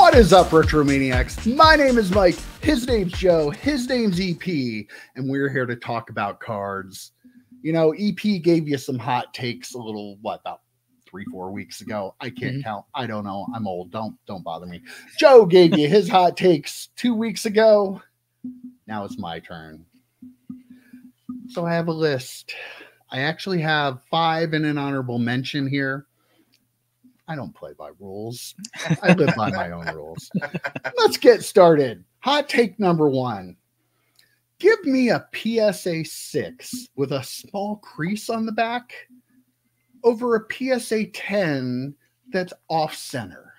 What is up, Retromaniacs? My name is Mike, his name's Joe, his name's EP, and we're here to talk about cards. You know, EP gave you some hot takes a little, about 3-4 weeks ago. I can't count. I don't know. I'm old. Don't bother me. Joe gave you his hot takes 2 weeks ago. Now it's my turn. So I have a list. I actually have 5 in an honorable mention here. I don't play by rules. I live by my own rules. Let's get started. Hot take number 1. Give me a PSA 6 with a small crease on the back over a PSA 10 that's off center.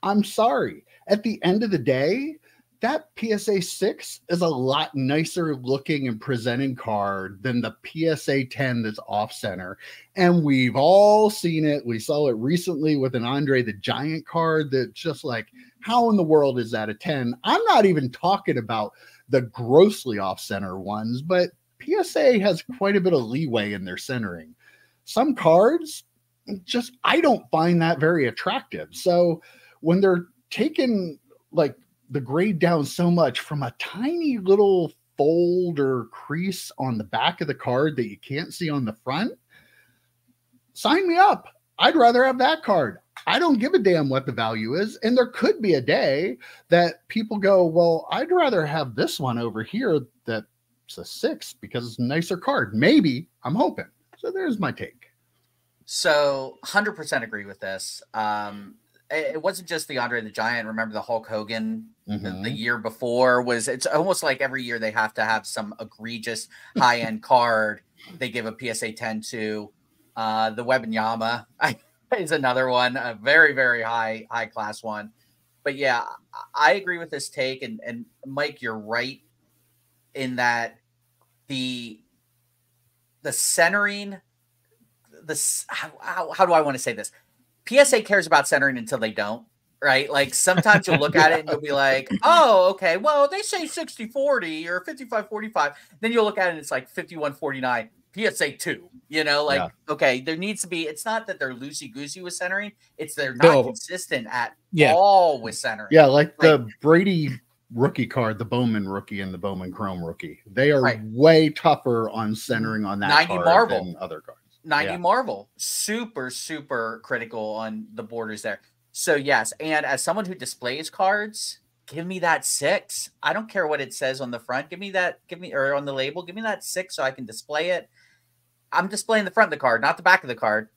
I'm sorry. At the end of the day, that PSA 6 is a lot nicer looking and presenting card than the PSA 10 that's off center. And we've all seen it. We saw it recently with an Andre the Giant card that's just like, how in the world is that a 10? I'm not even talking about the grossly off center ones, but PSA has quite a bit of leeway in their centering. Some cards, just, I don't find that very attractive. So when they're taking like the grade down so much from a tiny little fold or crease on the back of the card that you can't see on the front, sign me up. I'd rather have that card. I don't give a damn what the value is. And there could be a day that people go, well, I'd rather have this one over here that's a 6 because it's a nicer card. Maybe. I'm hoping. So there's my take. So 100% agree with this. It wasn't just the Andre the Giant. Remember the Hulk Hogan the year before it's almost like every year they have to have some egregious high-end card. They give a PSA 10 to the Wembanyama is another one, a very, very high class one. But yeah, I agree with this take. And Mike, you're right in that the centering, how do I want to say this? PSA cares about centering until they don't, right? Like sometimes you'll look at it and you'll be like, oh, okay, well, they say 60-40 or 55-45. Then you'll look at it and it's like 51-49, PSA 2, okay, there needs to be, it's not that they're loosey-goosey with centering, it's they're not consistent at all with centering. Yeah, like the Brady rookie card, the Bowman rookie and the Bowman Chrome rookie. They are way tougher on centering on that 90 card Marvel than other cards. 90 Marvel, super, super critical on the borders there. So yes, and as someone who displays cards, give me that 6. I don't care what it says on the front. Or on the label, give me that 6 so I can display it. I'm displaying the front of the card, not the back of the card.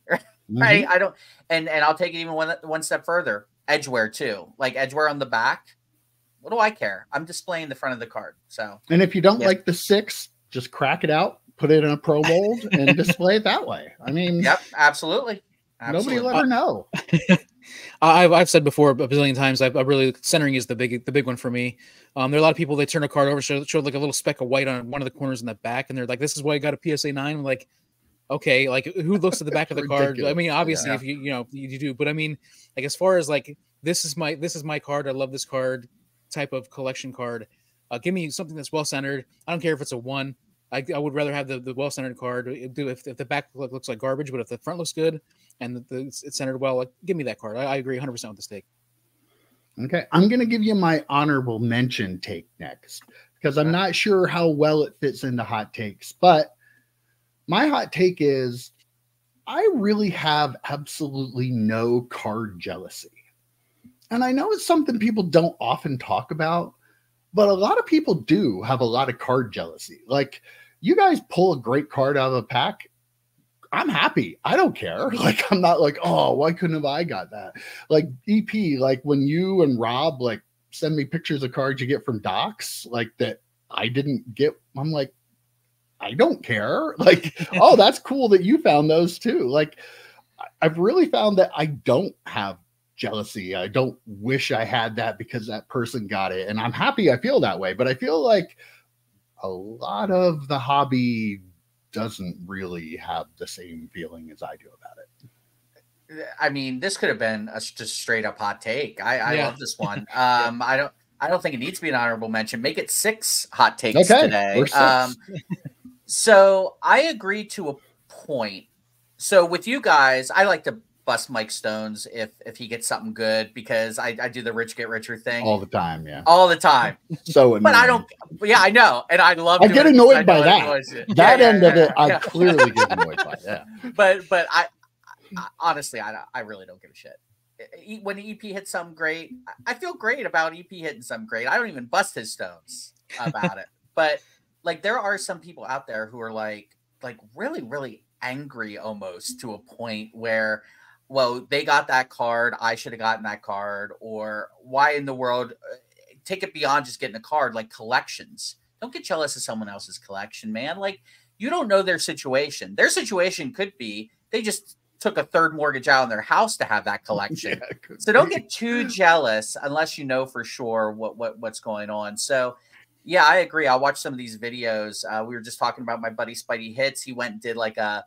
Right? I don't, and I'll take it even one step further. Edgeware too, like edgeware on the back. What do I care? I'm displaying the front of the card. So, and if you don't like the 6, just crack it out. Put it in a pro mold and display it that way. I mean, yep, absolutely. Nobody will ever know. I've said before a bazillion times. I really centering is the big one for me. There are a lot of people, they turn a card over, show like a little speck of white on one of the corners in the back, and they're like, "This is why I got a PSA 9." I'm like, okay, like who looks at the back of the card? I mean, obviously, if you do, but I mean, like as far as like this is my card. I love this card type of collection card. Give me something that's well centered. I don't care if it's a 1. I would rather have the well-centered card. If the back looks like garbage, but if the front looks good and it's centered well, like, give me that card. I agree 100% with this take. Okay, I'm going to give you my honorable mention take next because I'm not sure how well it fits into hot takes. But my hot take is I really have absolutely no card jealousy. And I know it's something people don't often talk about, but a lot of people do have a lot of card jealousy. Like, you guys pull a great card out of the pack, I'm happy. I don't care. Like, I'm not like, oh, why couldn't have I got that? Like EP, like when you and Rob like send me pictures of cards you get from Docs, like that I didn't get. I'm like, I don't care. Like, oh, that's cool that you found those too. Like, I've really found that I don't have jealousy. I don't wish I had that because that person got it. And I'm happy I feel that way. But I feel like a lot of the hobby doesn't really have the same feeling as I do about it. I mean, this could have been a just straight up hot take. I love this one. I don't think it needs to be an honorable mention. Make it 6 hot takes today. So I agree to a point. So with you guys, I like to bust Mike Stones if he gets something good, because I do the rich get richer thing all the time. Yeah, all the time. So annoying. But I don't. Yeah, I know, and I love. I get annoyed by that. That end of it, I yeah. clearly get annoyed by. Yeah, but I honestly, I really don't give a shit. When EP hits something great, I feel great about EP hitting something great. I don't even bust his stones about it. But like, there are some people out there who are like really, really angry almost to a point where, well, they got that card, I should have gotten that card, or why in the world? Take it beyond just getting a card, like collections. Don't get jealous of someone else's collection, man. Like, you don't know their situation. Their situation could be they just took a third mortgage out on their house to have that collection. Yeah, so don't get too jealous unless you know for sure what's going on. So yeah, I agree. I'll watch some of these videos. We were just talking about my buddy Spidey Hits. He went and did like a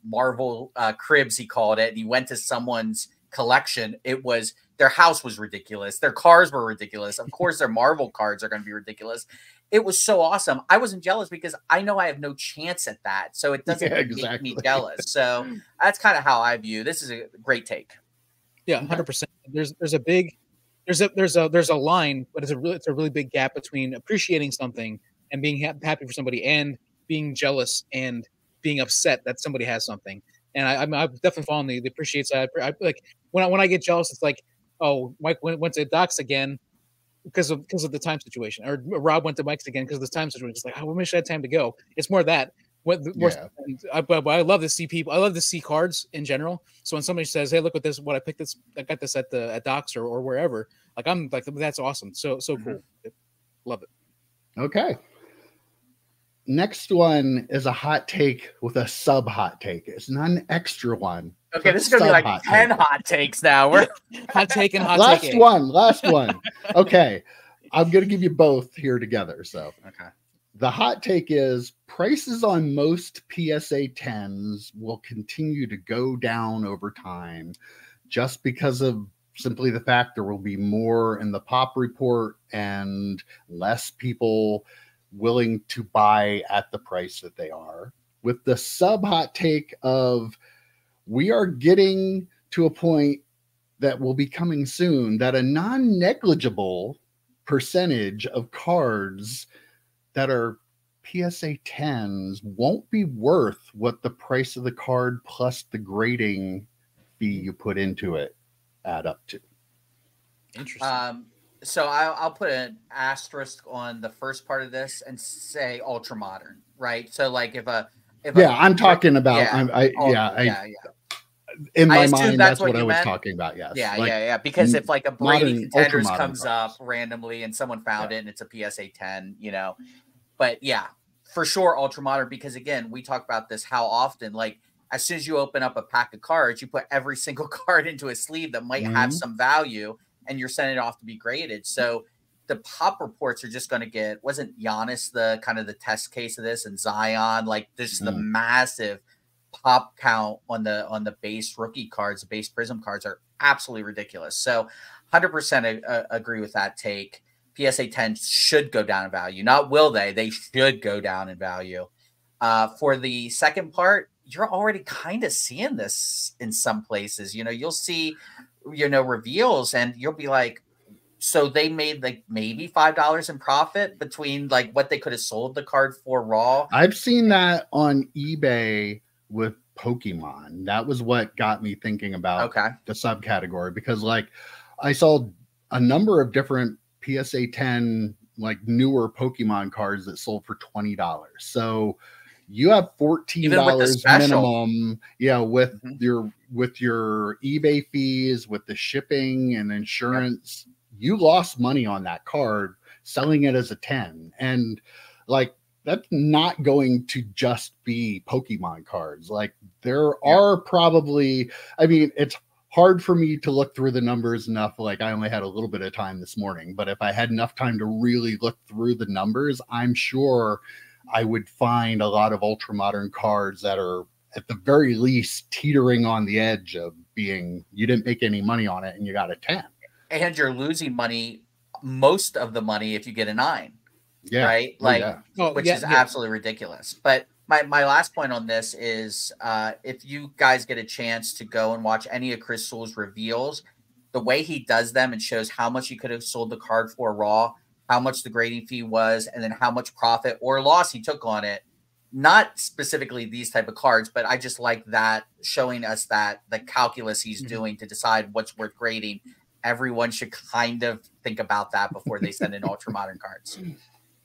Marvel cribs, he called it. And he went to someone's collection. It was, their house was ridiculous. Their cars were ridiculous. Of course, their Marvel cards are going to be ridiculous. It was so awesome. I wasn't jealous because I know I have no chance at that. So it doesn't make me jealous. So that's kind of how I view. This is a great take. Yeah, 100%. There's a line, but it's a really big gap between appreciating something and being happy for somebody, and being jealous and being upset that somebody has something. And I've definitely fallen the appreciate side. I like when I get jealous, it's like, oh, Mike went to Doc's again because of the time situation, or Rob went to Mike's again because of the time situation. It's like, I wish I had time to go. It's more that. I love to see people. I love to see cards in general. So when somebody says, "Hey, look at this! What I picked this! I got this at Doc's or wherever," like, I'm like, that's awesome. So cool. Love it. Okay. Next one is a hot take with a sub hot take. It's not an extra one. Okay, this is gonna be like 10 hot takes now. We're hot take and hot last take. Last one. Okay, I'm gonna give you both here together. So okay. The hot take is prices on most PSA 10s will continue to go down over time, just because of simply the fact there will be more in the pop report and less people willing to buy at the price that they are. With the sub hot take of, we are getting to a point that will be coming soon that a non-negligible percentage of cards that are PSA 10s won't be worth what the price of the card plus the grading fee you put into it add up to. Interesting. So I'll put an asterisk on the first part of this and say ultra modern, right? So like if I'm talking about in my mind that's what I was talking about. Yes. Yeah. Because if like a Brady Contenders comes up randomly and someone found it and it's a PSA 10, but yeah, for sure ultra modern, because again, we talk about this how often, like as soon as you open up a pack of cards, you put every single card into a sleeve that might have some value, and you're sending it off to be graded. So the pop reports are just going to get, wasn't Giannis the kind of the test case of this, and Zion, like this, the massive pop count on the base rookie cards, the base Prism cards are absolutely ridiculous. So 100% agree with that take. PSA 10 should go down in value. Not will they should go down in value. For the second part, you're already kind of seeing this in some places. You'll see, reveals, and you'll be like, so they made like maybe $5 in profit between like what they could have sold the card for raw. I've seen that on eBay with Pokemon. That was what got me thinking about the subcategory, because like I saw a number of different PSA 10 like newer Pokemon cards that sold for $20. So you have $14 minimum, with your eBay fees, with the shipping and insurance. You lost money on that card selling it as a 10, and like that's not going to just be Pokemon cards. Like there are probably, I mean, it's hard for me to look through the numbers enough. Like I only had a little bit of time this morning, but if I had enough time to really look through the numbers, I'm sure I would find a lot of ultra modern cards that are at the very least teetering on the edge of being, you didn't make any money on it and you got a 10. And you're losing money, most of the money, if you get a 9. Yeah. Right? Like, which is absolutely ridiculous. But My last point on this is if you guys get a chance to go and watch any of Chris Sewell's reveals, the way he does them and shows how much he could have sold the card for raw, how much the grading fee was, and then how much profit or loss he took on it. Not specifically these type of cards, but I just like that, showing us that the calculus he's doing to decide what's worth grading. Everyone should kind of think about that before they send in ultra modern cards.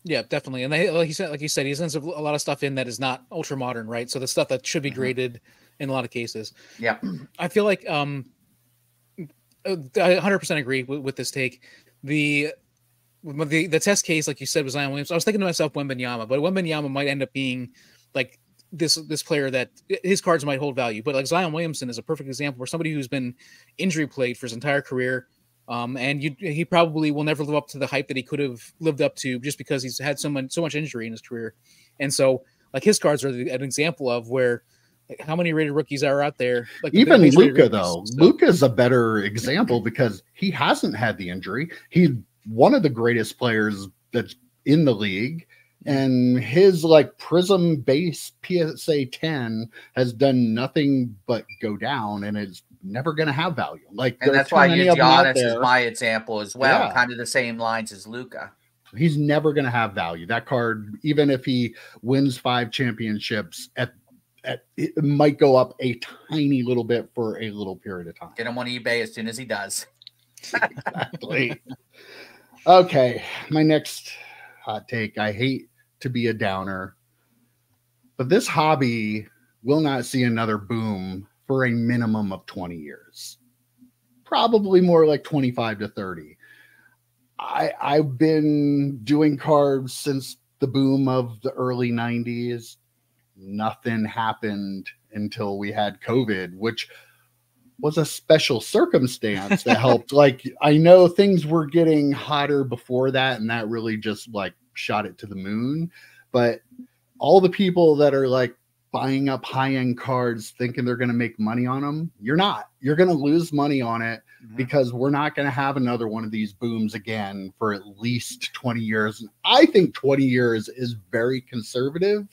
Yeah, definitely. And they, like you said, he sends a lot of stuff in that is not ultra modern, right? So the stuff that should be graded in a lot of cases. Yeah, I feel like I 100% agree with this take. The test case, like you said, was Zion Williams. I was thinking to myself, Wembanyama, but Wembanyama might end up being like this player that his cards might hold value. But like Zion Williamson is a perfect example where somebody who's been injury plagued for his entire career, and he probably will never live up to the hype that he could have lived up to just because he's had so much injury in his career. And so, like his cards are an example of where. How many rated rookies are out there? Like even Luka, though. Luka's a better example because he hasn't had the injury. He's one of the greatest players that's in the league, and his like Prism base PSA 10 has done nothing but go down, and it's never going to have value. Like, and that's why Giannis is my example as well, kind of the same lines as Luka. He's never going to have value. That card, even if he wins 5 championships it might go up a tiny little bit for a little period of time. Get him on eBay as soon as he does. Exactly. Okay, my next hot take. I hate to be a downer, but this hobby will not see another boom for a minimum of 20 years. Probably more like 25 to 30. I've been doing cards since the boom of the early 90s. Nothing happened until we had COVID, which was a special circumstance that helped. Like, I know things were getting hotter before that, and that really just like shot it to the moon. But all the people that are like buying up high-end cards thinking they're going to make money on them, you're not. You're going to lose money on it because we're not going to have another one of these booms again for at least 20 years. I think 20 years is very conservative.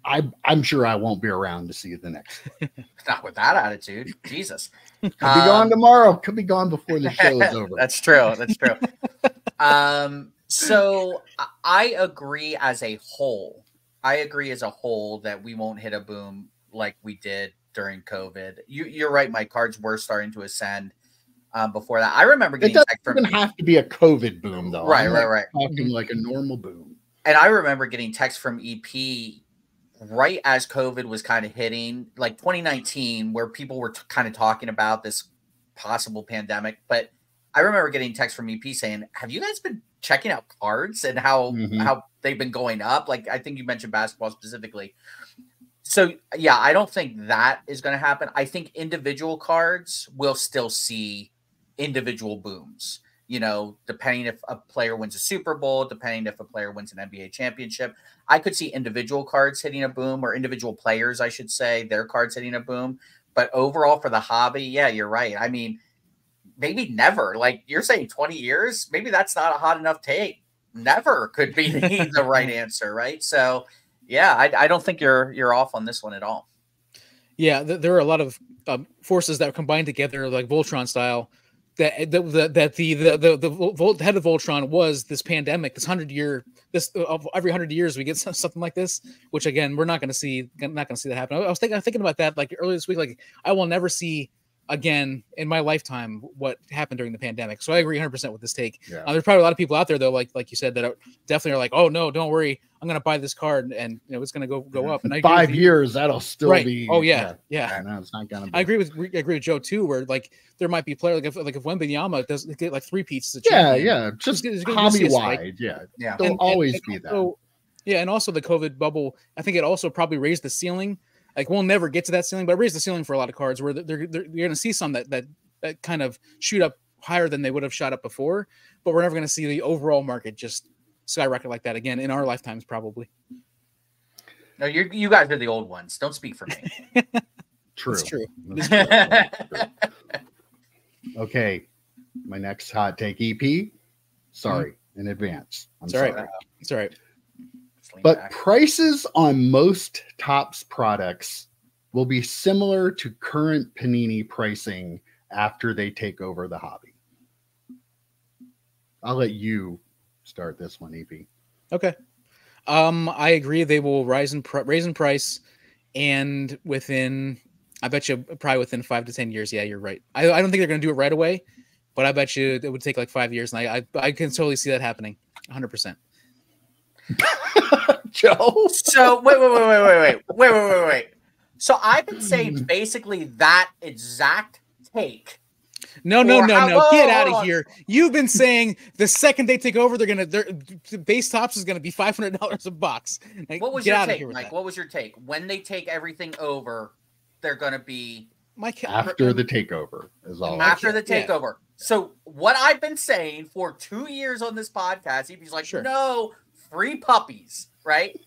I'm sure I won't be around to see the next one. Not with that attitude. Jesus. Could be gone tomorrow. Could be gone before the show is over. That's true. That's true. So I agree as a whole. That we won't hit a boom like we did during COVID. You're right. My cards were starting to ascend before that. I remember getting it doesn't have to be a COVID boom, though. Right. Talking like a normal boom. And I remember getting texts from EP right as COVID was kind of hitting, like 2019, where people were kind of talking about this possible pandemic. But I remember getting texts from EP saying, have you guys been checking out cards and how they've been going up? Like, I think you mentioned basketball specifically. So, yeah, I don't think that is going to happen. I think individual cards will still see individual booms. You know, depending if a player wins a Super Bowl, depending if a player wins an NBA championship, I could see individual cards hitting a boom, or individual players, I should say, their cards hitting a boom. But overall for the hobby, yeah, you're right. I mean, maybe never. Like you're saying 20 years, maybe that's not a hot enough take. Never could be the right answer, right? So, yeah, I don't think you're off on this one at all. Yeah, there are a lot of forces that are combined together, like Voltron style. That the head of Voltron was this pandemic, this 100-year, every 100 years we get something like this, which again we're not going to see that happen. I was thinking about that like earlier this week. Like I will never see again in my lifetime what happened during the pandemic. So I agree 100% with this take. Yeah. There's probably a lot of people out there though, like you said, that are definitely like, oh no, don't worry, I'm going to buy this card and it's going to go up. And 5 years, that'll still be. Oh yeah. No, it's not going to be. I agree with Joe too, where like there might be players like if Wembanyama does get like 3 peats. Just hobby wide. Yeah. There'll always be that. So, yeah, and also the COVID bubble, I think it also probably raised the ceiling. Like we'll never get to that ceiling, but it raised the ceiling for a lot of cards where you're going to see some that kind of shoot up higher than they would have shot up before, but we're never going to see the overall market just skyrocket like that again in our lifetimes, probably. No, you guys are the old ones. Don't speak for me. True. It's true. Okay, my next hot take, EP. Sorry in advance. I'm sorry. It's all right. lean But back. prices on most Topps products will be similar to current Panini pricing after they take over the hobby. I'll let you start this one, EP. Okay. I agree. They will raise in price, and I bet you probably within 5 to 10 years. Yeah, you're right. I don't think they're going to do it right away, but I bet you it would take like 5 years, and I can totally see that happening, 100%. Joe. So wait. So I've been saying basically that exact take. No. Whoa, Get out hold of on. here. You've been saying the second they take over, their base Topps is gonna be $500 a box. Like, What was get your out of take, here with Mike? that. What was your take? When they take everything over, they're gonna be After the takeover is all. after the takeover. So what I've been saying for 2 years on this podcast, EP's like, Sure. no, free puppies, right?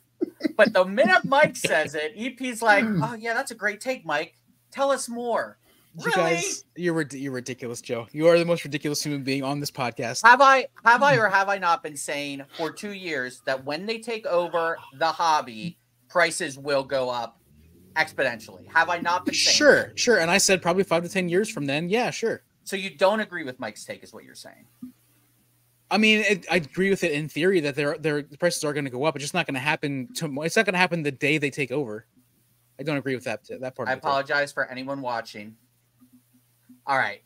But the minute Mike says it, EP's like, oh yeah, that's a great take, Mike. Tell us more. You Really? guys, you're ridiculous, Joe. You are the most ridiculous human being on this podcast. Have I or have I not been saying for 2 years that when they take over the hobby, prices will go up exponentially? Have I not been saying that? Sure. And I said probably 5 to 10 years from then. Yeah, sure. So you don't agree with Mike's take is what you're saying? I mean, I agree with it in theory that their prices are going to go up. It's just not going to happen. It's not going to happen the day they take over. I don't agree with that part. I apologize for anyone watching. All right.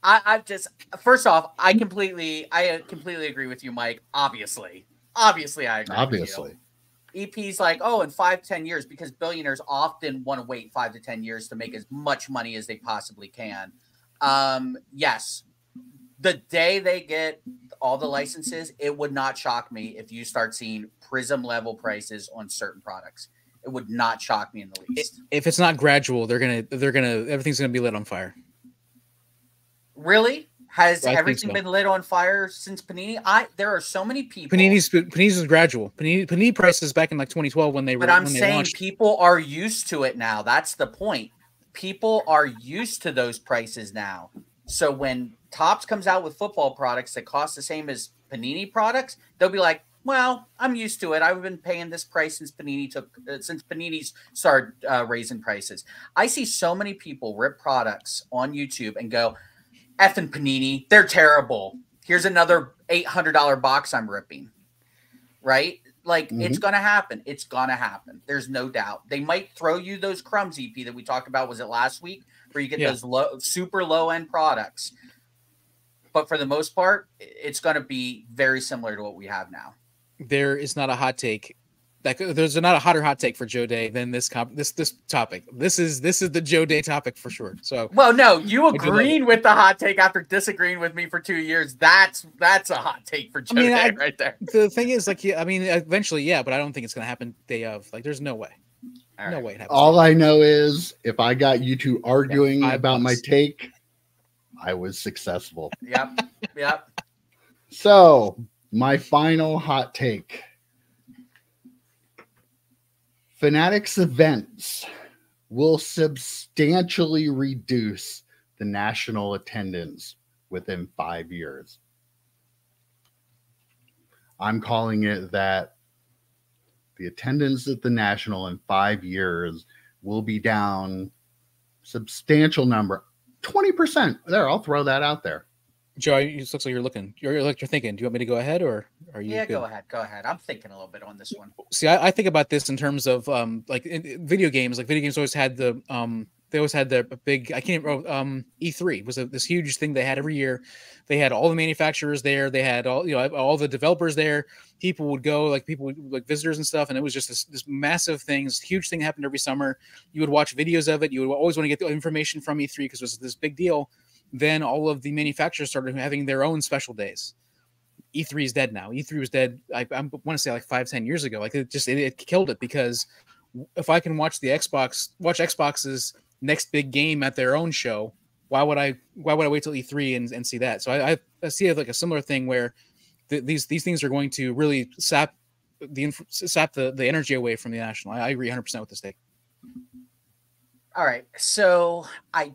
I just first off, I completely agree with you, Mike. Obviously, I agree with you. EP's like, oh, in 5-10 years, because billionaires often want to wait 5 to 10 years to make as much money as they possibly can. Yes, the day they get all the licenses, it would not shock me if you start seeing Prism level prices on certain products. It would not shock me in the least. If it's not gradual, everything's gonna be lit on fire. Really? Has I everything think so. been lit on fire since Panini? There are so many people. Panini's was gradual. Panini prices back in like 2012 when they were. But I'm when they saying launched. people are used to it now. That's the point. People are used to those prices now. So when Topps comes out with football products that cost the same as Panini products, they'll be like, well, I'm used to it. I've been paying this price since Panini's started raising prices. I see so many people rip products on YouTube and go, effing Panini, they're terrible. Here's another $800 box I'm ripping. Right? Like, It's going to happen. It's going to happen. There's no doubt. They might throw you those crumbs, EP, that we talked about. Was it last week? Where you get those super low-end products. But for the most part, it's going to be very similar to what we have now. There is not a hot take. Like, there's not a hotter hot take for Joe Day than this topic. This is the Joe Day topic for sure. So, well, no, you agreed with the hot take after disagreeing with me for 2 years. That's a hot take for Joe Day right there. The thing is, like, I mean, eventually, yeah, but I don't think it's going to happen day of. Like, there's no way. No way it happens. All I know is if I got you two arguing about my take, I was successful. Yep. So, my final hot take. Fanatics events will substantially reduce the national attendance within 5 years. I'm calling it that the attendance at the National in 5 years will be down substantial number, 20%. There, I'll throw that out there. Joe, it looks like you're looking. You're thinking. Do you want me to go ahead, or are you? Yeah, good? Go ahead. I'm thinking a little bit on this one. See, I think about this in terms of like in video games. Like video games always had the they always had the big. I can't remember. E3 was this huge thing they had every year. They had all the manufacturers there. They had all the developers there. People would go, like visitors and stuff, and it was just this massive thing, this huge thing that happened every summer. You would watch videos of it. You would always want to get the information from E3 because it was this big deal. Then all of the manufacturers started having their own special days. E3 is dead now. E3 was dead. I want to say like 5-10 years ago. Like it killed it, because if I can watch Xbox's next big game at their own show, why would I wait till E3 and see that? So I see it like a similar thing where these things are going to really sap the energy away from the National. I agree 100% with this take. All right, so I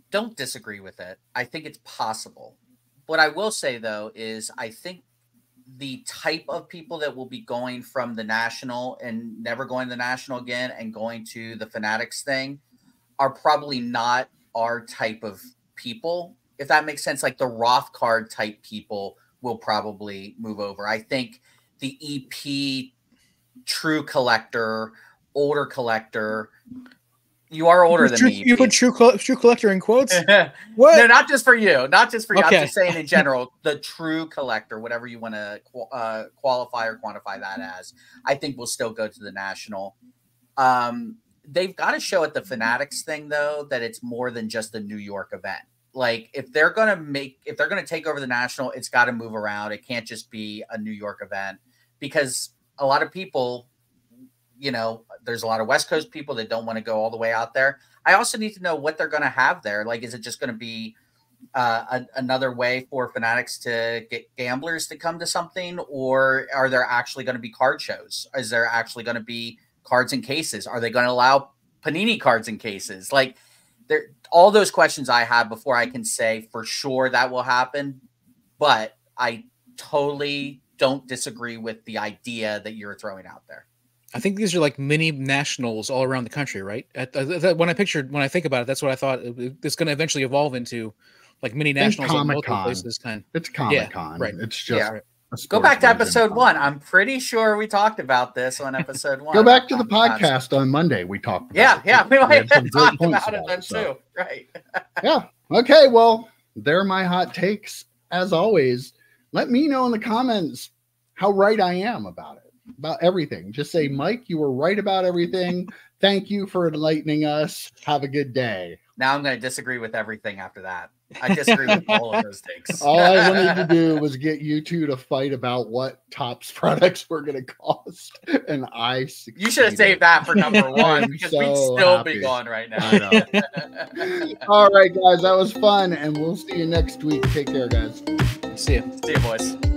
don't disagree with it. I think it's possible. What I will say, though, is I think the type of people that will be going from the national and never going to the national again and going to the Fanatics thing are probably not our type of people, if that makes sense. Like the Roth card type people will probably move over. I think the EP true collector, older collector. You are older than me. You put true collector in quotes? What? No, not just for you. Not just for you. Okay. I'm just saying in general, the true collector, whatever you want to qualify or quantify that as, I think will still go to the national. They've got to show at the Fanatics thing, though, that it's more than just a New York event. Like if they're going to take over the national, it's got to move around. It can't just be a New York event, because a lot of people, you know, there's a lot of West Coast people that don't want to go all the way out there. I also need to know what they're going to have there. Like, is it just going to be another way for Fanatics to get gamblers to come to something, or are there actually going to be card shows? Is there actually going to be cards in cases? Are they going to allow Panini cards in cases? Like, all those questions I have before I can say for sure that will happen. But I totally don't disagree with the idea that you're throwing out there. I think these are like mini nationals all around the country, right? When I think about it, that's what I thought it's going to eventually evolve into, like mini nationals in multiple places. It's Comic-Con, right? It's just go back to episode 1. I'm pretty sure we talked about this on episode 1. Go back to the podcast on Monday. We talked about it. We might have talked about it then too. Right. Yeah. Okay. Well, they're my hot takes. As always, let me know in the comments how right I am about it. About everything. Just say, Mike, you were right about everything. Thank you for enlightening us. Have a good day. Now I'm going to disagree with everything after that. I disagree with all of those things. All I wanted to do was get you two to fight about what Topps products were going to cost, and I succeeded. You should have saved that for number 1, because we'd still be going right now. I know. All right, guys, that was fun, and we'll see you next week. Take care, guys. See you. See you, boys.